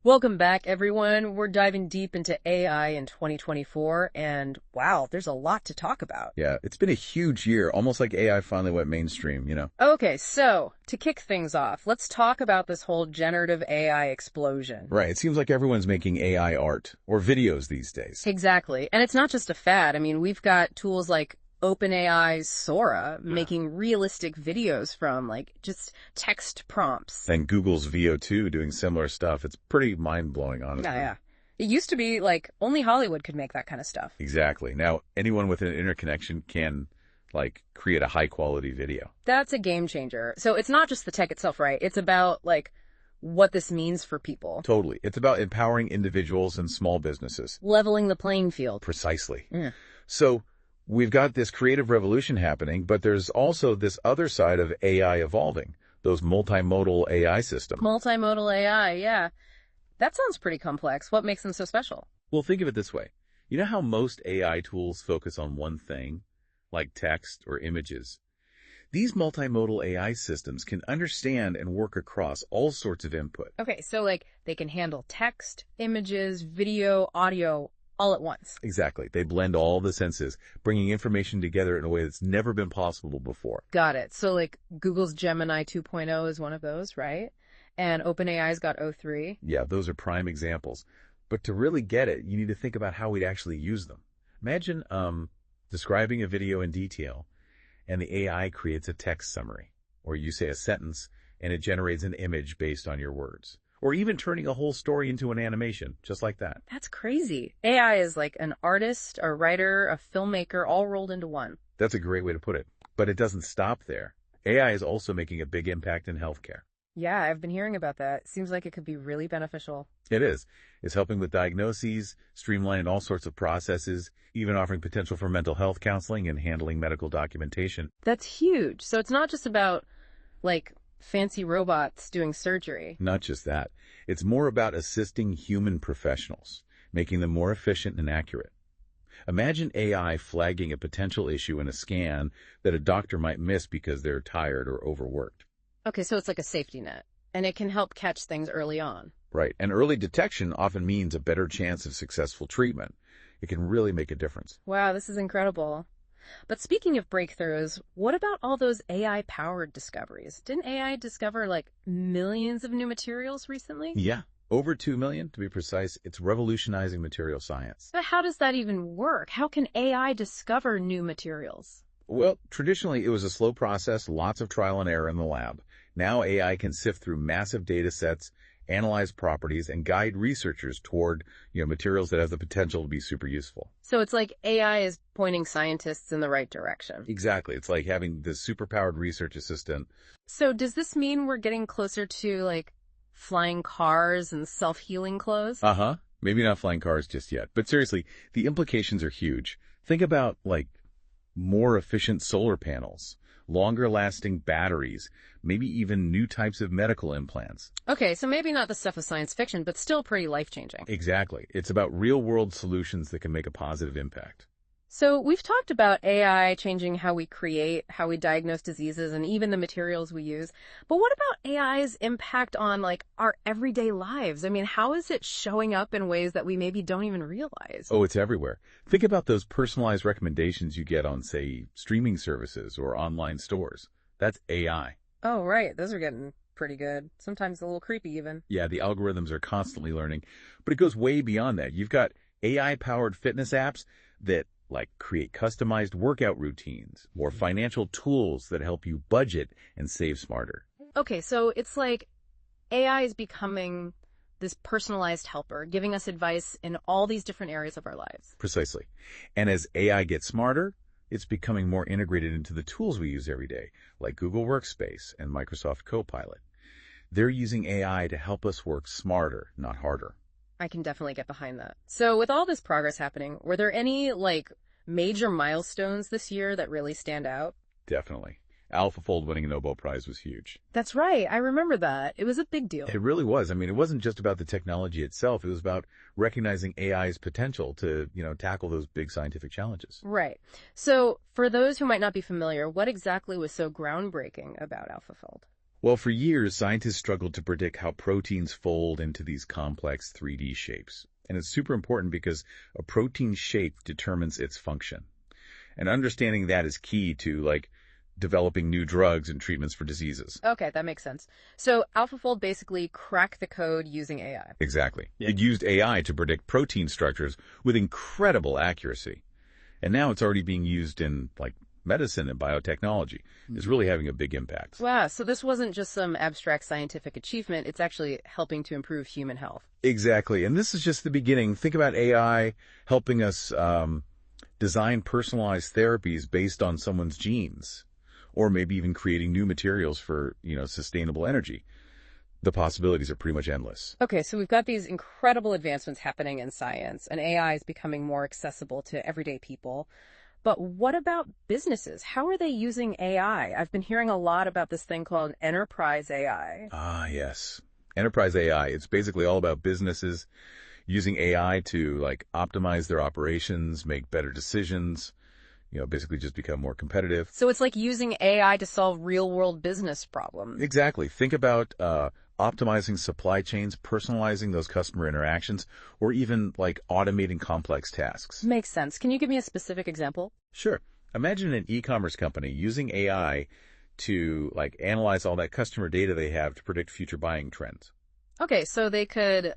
Welcome back, everyone. We're diving deep into AI in 2024, and wow, there's a lot to talk about. Yeah, it's been a huge year, almost like AI finally went mainstream. Okay, so to kick things off, let's talk about this whole generative AI explosion. Right, it seems like everyone's making AI art or videos these days. Exactly. And it's not just a fad. I mean, we've got tools like OpenAI's Sora making realistic videos from just text prompts. And Google's VO2 doing similar stuff. It's pretty mind-blowing, honestly. Yeah. It used to be only Hollywood could make that kind of stuff. Exactly. Now, anyone with an interconnection can, create a high-quality video. That's a game changer. So it's not just the tech itself, right? It's about what this means for people. Totally. It's about empowering individuals and small businesses. Leveling the playing field. Precisely. Yeah. So we've got this creative revolution happening, but there's also this other side of AI evolving, those multimodal AI systems. Multimodal AI, yeah. That sounds pretty complex. What makes them so special? Well, think of it this way. You know how most AI tools focus on one thing, like text or images? These multimodal AI systems can understand and work across all sorts of input. Okay, so they can handle text, images, video, audio, all at once. Exactly. They blend all the senses, bringing information together in a way that's never been possible before. Got it. So Google's Gemini 2.0 is one of those, right? And OpenAI's got O3. Yeah, those are prime examples. But to really get it, you need to think about how we'd actually use them. Imagine describing a video in detail, and the AI creates a text summary, or you say a sentence, and it generates an image based on your words. Or even turning a whole story into an animation, just like that. That's crazy. AI is like an artist, a writer, a filmmaker, all rolled into one. That's a great way to put it. But it doesn't stop there. AI is also making a big impact in healthcare. Yeah, I've been hearing about that. Seems like it could be really beneficial. It is. It's helping with diagnoses, streamlining all sorts of processes, even offering potential for mental health counseling and handling medical documentation. That's huge. So it's not just about, fancy robots doing surgery. Not just that. It's more about assisting human professionals, making them more efficient and accurate. Imagine AI flagging a potential issue in a scan that a doctor might miss because they're tired or overworked. Okay, so it's like a safety net, and it can help catch things early on. Right. And early detection often means a better chance of successful treatment. It can really make a difference. Wow, this is incredible. But speaking of breakthroughs, what about all those AI-powered discoveries? Didn't AI discover millions of new materials recently? Yeah, over 2 million to be precise. It's revolutionizing material science. But how does that even work? How can AI discover new materials? Well, traditionally, it was a slow process, lots of trial and error in the lab. Now AI can sift through massive data sets, analyze properties, and guide researchers toward materials that have the potential to be super useful. So it's like AI is pointing scientists in the right direction. Exactly. It's like having this superpowered research assistant. So does this mean we're getting closer to flying cars and self-healing clothes? Uh-huh. Maybe not flying cars just yet. But seriously, the implications are huge. Think about more efficient solar panels, longer-lasting batteries, maybe even new types of medical implants. Okay, so maybe not the stuff of science fiction, but still pretty life-changing. Exactly. It's about real-world solutions that can make a positive impact. So we've talked about AI changing how we create, how we diagnose diseases, and even the materials we use. But what about AI's impact on our everyday lives? I mean, how is it showing up in ways that we maybe don't even realize? Oh, it's everywhere. Think about those personalized recommendations you get on, say, streaming services or online stores. That's AI. Oh, right. Those are getting pretty good. Sometimes a little creepy even. Yeah, the algorithms are constantly learning. But it goes way beyond that. You've got AI-powered fitness apps that create customized workout routines or financial tools that help you budget and save smarter. Okay, so it's like AI is becoming this personalized helper, giving us advice in all these different areas of our lives. Precisely. And as AI gets smarter, it's becoming more integrated into the tools we use every day, like Google Workspace and Microsoft Copilot. They're using AI to help us work smarter, not harder. I can definitely get behind that. So with all this progress happening, were there any major milestones this year that really stand out? Definitely. AlphaFold winning a Nobel Prize was huge. That's right. I remember that. It was a big deal. It really was. I mean, it wasn't just about the technology itself. It was about recognizing AI's potential to, tackle those big scientific challenges. Right. So for those who might not be familiar, what exactly was so groundbreaking about AlphaFold? Well, for years, scientists struggled to predict how proteins fold into these complex 3D shapes. And it's super important because a protein shape determines its function. And understanding that is key to, developing new drugs and treatments for diseases. Okay, that makes sense. So AlphaFold basically cracked the code using AI. Exactly. It used AI to predict protein structures with incredible accuracy. And now it's already being used in, medicine and biotechnology. It's really having a big impact. Wow, so this wasn't just some abstract scientific achievement, it's actually helping to improve human health. Exactly. And this is just the beginning. Think about AI helping us design personalized therapies based on someone's genes, or maybe even creating new materials for, sustainable energy. The possibilities are pretty much endless. Okay, so we've got these incredible advancements happening in science, and AI is becoming more accessible to everyday people. But what about businesses? How are they using AI? I've been hearing a lot about this thing called enterprise AI. Ah, yes. Enterprise AI. It's basically all about businesses using AI to, optimize their operations, make better decisions, basically just become more competitive. So it's like using AI to solve real-world business problems. Exactly. Think about optimizing supply chains, personalizing those customer interactions, or even automating complex tasks. Makes sense. Can you give me a specific example? Sure. Imagine an e-commerce company using AI to analyze all that customer data they have to predict future buying trends. Okay, so they could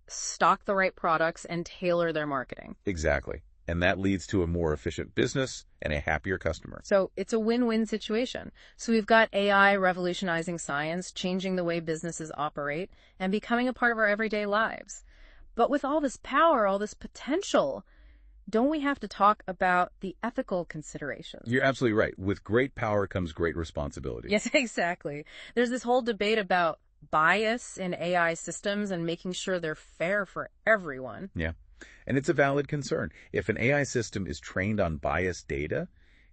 stock the right products and tailor their marketing. Exactly. And that leads to a more efficient business and a happier customer. So it's a win-win situation. So we've got AI revolutionizing science, changing the way businesses operate, and becoming a part of our everyday lives. But with all this power, all this potential, don't we have to talk about the ethical considerations? You're absolutely right. With great power comes great responsibility. Yes, exactly. There's this whole debate about bias in AI systems and making sure they're fair for everyone. Yeah. And it's a valid concern. If an AI system is trained on biased data,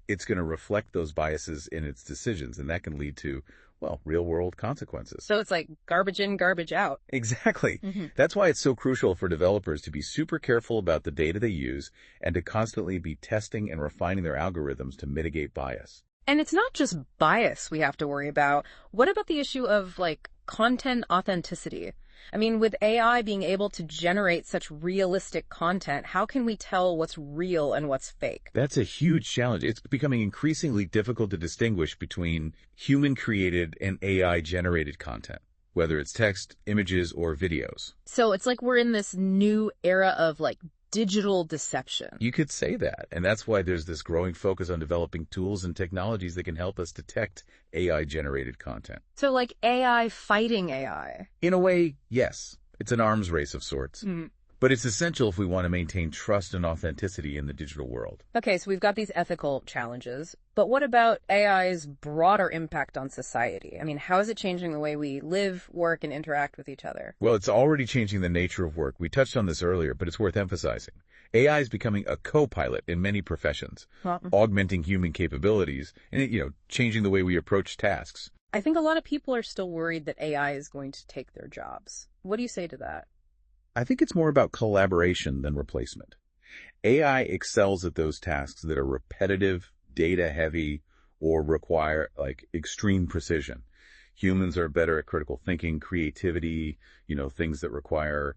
it's going to reflect those biases in its decisions, and that can lead to, real-world consequences. So it's like garbage in, garbage out. Exactly. That's why it's so crucial for developers to be super careful about the data they use and to constantly be testing and refining their algorithms to mitigate bias. And it's not just bias we have to worry about. What about the issue of, content authenticity? I mean, with AI being able to generate such realistic content, how can we tell what's real and what's fake? That's a huge challenge. It's becoming increasingly difficult to distinguish between human-created and AI-generated content, whether it's text, images, or videos. So it's like we're in this new era of, digital deception. You could say that. And that's why there's this growing focus on developing tools and technologies that can help us detect AI-generated content. So AI fighting AI. In a way, yes. It's an arms race of sorts. But it's essential if we want to maintain trust and authenticity in the digital world. Okay, so we've got these ethical challenges, but what about AI's broader impact on society? I mean, how is it changing the way we live, work, and interact with each other? Well, it's already changing the nature of work. We touched on this earlier, but it's worth emphasizing. AI is becoming a co-pilot in many professions, augmenting human capabilities and, changing the way we approach tasks. I think a lot of people are still worried that AI is going to take their jobs. What do you say to that? I think it's more about collaboration than replacement. AI excels at those tasks that are repetitive, data-heavy, or require, extreme precision. Humans are better at critical thinking, creativity, things that require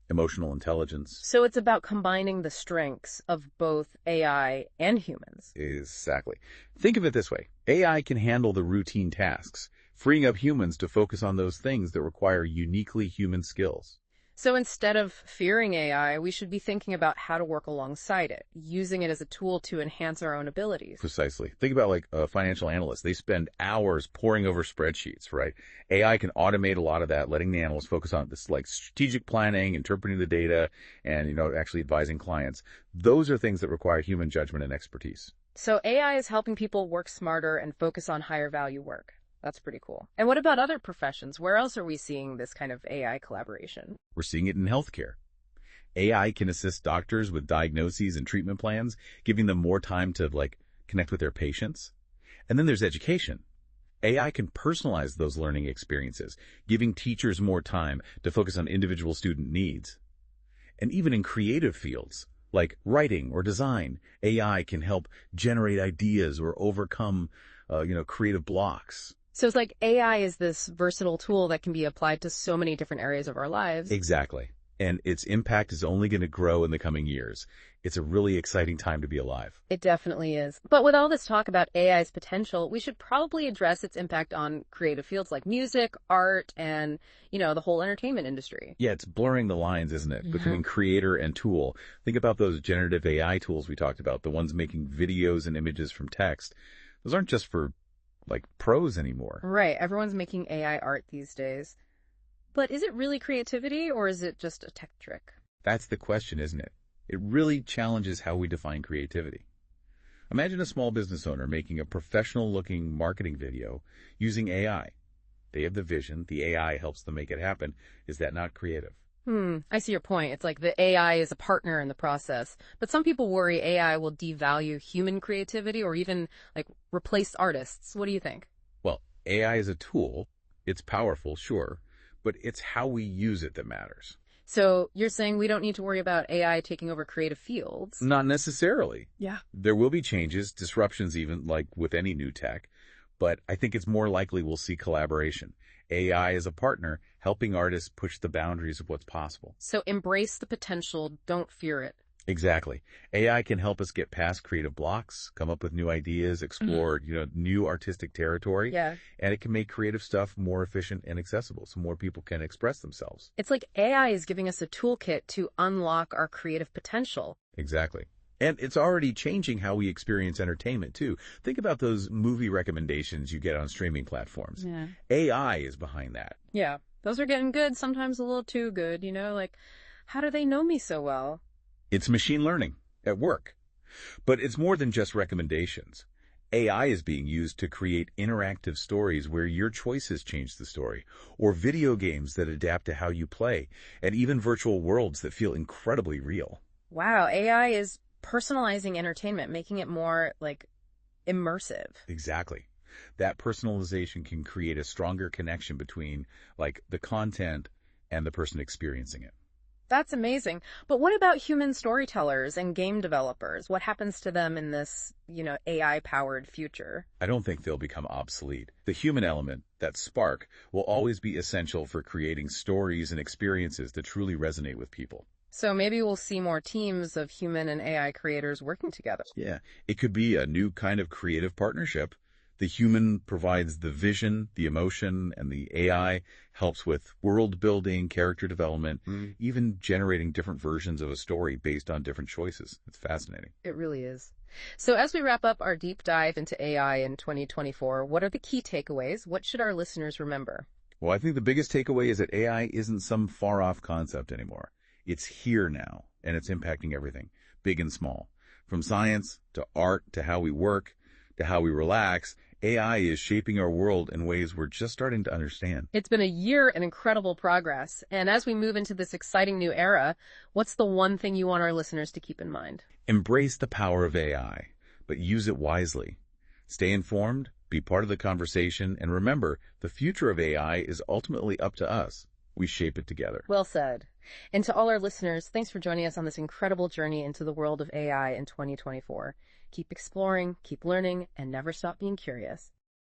emotional intelligence. So it's about combining the strengths of both AI and humans. Exactly. Think of it this way. AI can handle the routine tasks, freeing up humans to focus on those things that require uniquely human skills. So instead of fearing AI, we should be thinking about how to work alongside it, using it as a tool to enhance our own abilities. Precisely. Think about a financial analyst. They spend hours poring over spreadsheets, right? AI can automate a lot of that, letting the analyst focus on this strategic planning, interpreting the data, and, actually advising clients. Those are things that require human judgment and expertise. So AI is helping people work smarter and focus on higher value work. That's pretty cool. And what about other professions? Where else are we seeing this kind of AI collaboration? We're seeing it in healthcare. AI can assist doctors with diagnoses and treatment plans, giving them more time to, connect with their patients. And then there's education. AI can personalize those learning experiences, giving teachers more time to focus on individual student needs. And even in creative fields, like writing or design, AI can help generate ideas or overcome, creative blocks. So it's like AI is this versatile tool that can be applied to so many different areas of our lives. Exactly. And its impact is only going to grow in the coming years. It's a really exciting time to be alive. It definitely is. But with all this talk about AI's potential, we should probably address its impact on creative fields like music, art, and, the whole entertainment industry. Yeah, it's blurring the lines, isn't it, Yeah. between creator and tool. Think about those generative AI tools we talked about, the ones making videos and images from text. Those aren't just for, like, pros anymore. Right. Everyone's making AI art these days. But is it really creativity or is it just a tech trick? That's the question, isn't it? It really challenges how we define creativity. Imagine a small business owner making a professional-looking marketing video using AI. They have the vision, the AI helps them make it happen. Is that not creative? I see your point. It's like the AI is a partner in the process. But some people worry AI will devalue human creativity or even like replace artists. What do you think? Well, AI is a tool. It's powerful, sure, but it's how we use it that matters. So you're saying we don't need to worry about AI taking over creative fields? Not necessarily. Yeah. There will be changes, disruptions even, like with any new tech, but I think it's more likely we'll see collaboration. AI is a partner helping artists push the boundaries of what's possible. So embrace the potential, don't fear it. Exactly. AI can help us get past creative blocks, come up with new ideas, explore, new artistic territory. Yeah. And it can make creative stuff more efficient and accessible so more people can express themselves. It's like AI is giving us a toolkit to unlock our creative potential. Exactly. And it's already changing how we experience entertainment, too. Think about those movie recommendations you get on streaming platforms. Yeah. AI is behind that. Yeah. Those are getting good, sometimes a little too good, like, how do they know me so well? It's machine learning at work. But it's more than just recommendations. AI is being used to create interactive stories where your choices change the story, or video games that adapt to how you play, and even virtual worlds that feel incredibly real. Wow, AI is personalizing entertainment, making it more, like, immersive. Exactly. That personalization can create a stronger connection between, like, the content and the person experiencing it. That's amazing. But what about human storytellers and game developers? What happens to them in this, AI-powered future? I don't think they'll become obsolete. The human element, that spark, will always be essential for creating stories and experiences that truly resonate with people. So maybe we'll see more teams of human and AI creators working together. Yeah, it could be a new kind of creative partnership. The human provides the vision, the emotion, and the AI helps with world building, character development, even generating different versions of a story based on different choices. It's fascinating. It really is. So as we wrap up our deep dive into AI in 2024, what are the key takeaways? What should our listeners remember? Well, I think the biggest takeaway is that AI isn't some far-off concept anymore. It's here now, and it's impacting everything, big and small. From science to art to how we work to how we relax, AI is shaping our world in ways we're just starting to understand. It's been a year of incredible progress. And as we move into this exciting new era, what's the one thing you want our listeners to keep in mind? Embrace the power of AI, but use it wisely. Stay informed, be part of the conversation, and remember, the future of AI is ultimately up to us. We shape it together. Well said. And to all our listeners, thanks for joining us on this incredible journey into the world of AI in 2024. Keep exploring, keep learning, and never stop being curious.